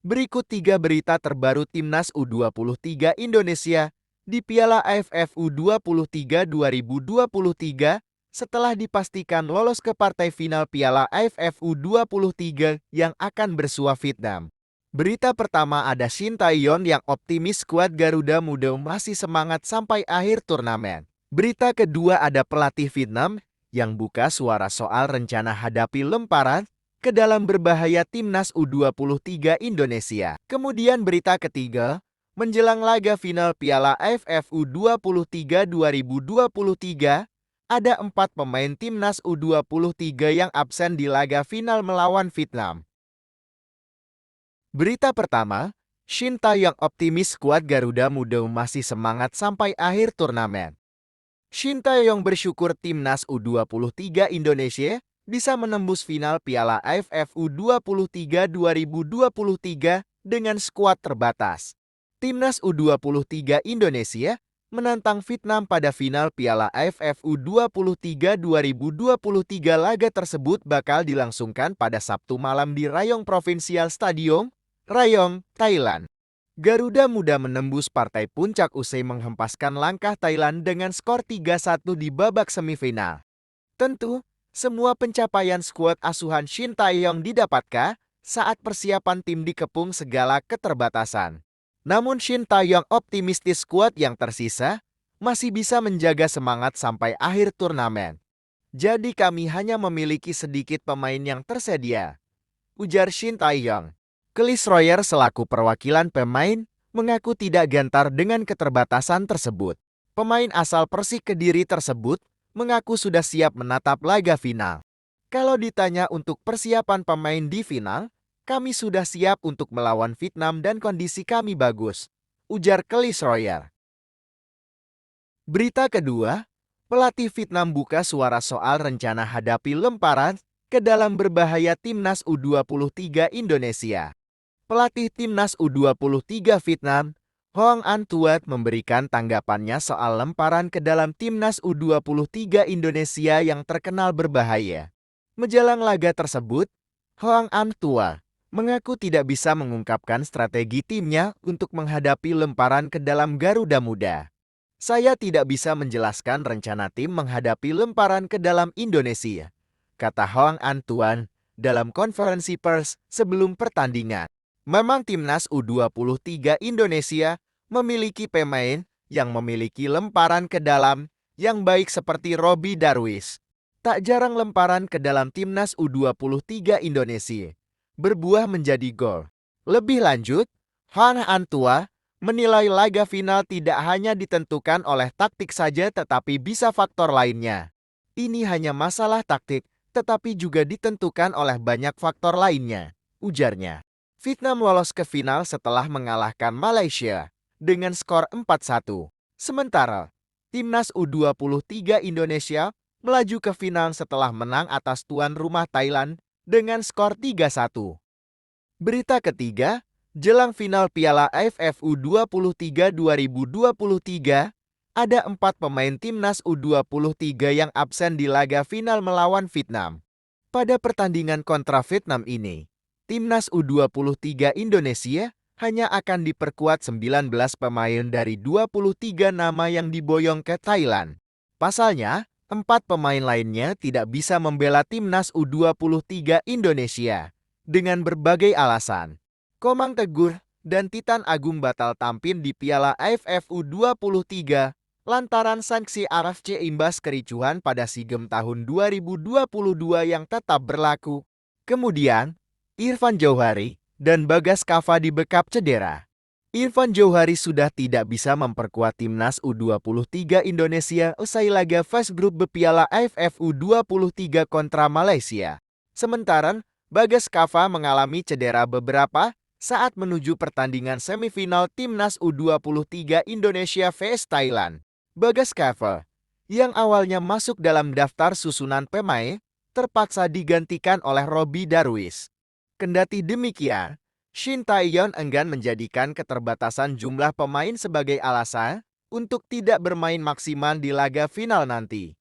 Berikut 3 berita terbaru Timnas U23 Indonesia di Piala AFF U23 2023 setelah dipastikan lolos ke partai final Piala AFF U23 yang akan bersua Vietnam. Berita pertama ada Shin Tae-yeon yang optimis skuad Garuda Muda masih semangat sampai akhir turnamen. Berita kedua ada pelatih Vietnam yang buka suara soal rencana hadapi lemparan ke dalam berbahaya Timnas U23 Indonesia. Kemudian berita ketiga, menjelang laga final Piala AFF U23 2023, ada 4 pemain Timnas U23 yang absen di laga final melawan Vietnam. Berita pertama, Shin Tae-yeon optimis skuad Garuda Muda masih semangat sampai akhir turnamen. Shin Tae-yeon bersyukur Timnas U23 Indonesia bisa menembus final Piala AFF U23 2023 dengan skuad terbatas. Timnas U23 Indonesia menantang Vietnam pada final Piala AFF U23 2023. Laga tersebut bakal dilangsungkan pada Sabtu malam di Rayong Provincial Stadium, Rayong, Thailand. Garuda Muda menembus partai puncak usai menghempaskan langkah Thailand dengan skor 3-1 di babak semifinal. Tentu, semua pencapaian skuad asuhan Shin Tae-yeon didapatkan saat persiapan tim dikepung segala keterbatasan. Namun Shin Tae-yeon optimistis skuad yang tersisa masih bisa menjaga semangat sampai akhir turnamen. Jadi kami hanya memiliki sedikit pemain yang tersedia, ujar Shin Tae-yeon. Chris Royer selaku perwakilan pemain mengaku tidak gentar dengan keterbatasan tersebut. Pemain asal Persik Kediri tersebut mengaku sudah siap menatap laga final. Kalau ditanya untuk persiapan pemain di final, kami sudah siap untuk melawan Vietnam dan kondisi kami bagus, ujar Chris Royer. Berita kedua, pelatih Vietnam buka suara soal rencana hadapi lemparan ke dalam berbahaya Timnas U23 Indonesia. Pelatih Timnas U23 Vietnam, Hoang Anh Tuat memberikan tanggapannya soal lemparan ke dalam Timnas U23 Indonesia yang terkenal berbahaya. Menjelang laga tersebut, Hoang Anh Tuat mengaku tidak bisa mengungkapkan strategi timnya untuk menghadapi lemparan ke dalam Garuda Muda. Saya tidak bisa menjelaskan rencana tim menghadapi lemparan ke dalam Indonesia, kata Hoang Anh Tuat dalam konferensi pers sebelum pertandingan. Memang Timnas U23 Indonesia memiliki pemain yang memiliki lemparan ke dalam yang baik seperti Robby Darwish. Tak jarang lemparan ke dalam Timnas U23 Indonesia berbuah menjadi gol. Lebih lanjut, Hoang Anh Tuat menilai laga final tidak hanya ditentukan oleh taktik saja tetapi bisa faktor lainnya. Ini hanya masalah taktik tetapi juga ditentukan oleh banyak faktor lainnya, ujarnya. Vietnam lolos ke final setelah mengalahkan Malaysia dengan skor 4-1. Sementara, Timnas U23 Indonesia melaju ke final setelah menang atas tuan rumah Thailand dengan skor 3-1. Berita ketiga, jelang final Piala AFF U23 2023, ada 4 pemain Timnas U23 yang absen di laga final melawan Vietnam. Pada pertandingan kontra Vietnam ini, Timnas U23 Indonesia hanya akan diperkuat 19 pemain dari 23 nama yang diboyong ke Thailand. Pasalnya, 4 pemain lainnya tidak bisa membela Timnas U23 Indonesia dengan berbagai alasan. Komang Teguh dan Titan Agung batal tampil di Piala AFF U23 lantaran sanksi AFC imbas kericuhan pada SEA Games tahun 2022 yang tetap berlaku. Kemudian, Irfan Jauhari dan Bagas Kava dibekap cedera. Irfan Jauhari sudah tidak bisa memperkuat Timnas U23 Indonesia usai laga fase grup Piala AFF U23 kontra Malaysia. Sementara, Bagas Kava mengalami cedera beberapa saat menuju pertandingan semifinal Timnas U23 Indonesia vs Thailand. Bagas Kava, yang awalnya masuk dalam daftar susunan pemain, terpaksa digantikan oleh Robby Darwish. Kendati demikian, Shin Tae-yeon enggan menjadikan keterbatasan jumlah pemain sebagai alasan untuk tidak bermain maksimal di laga final nanti.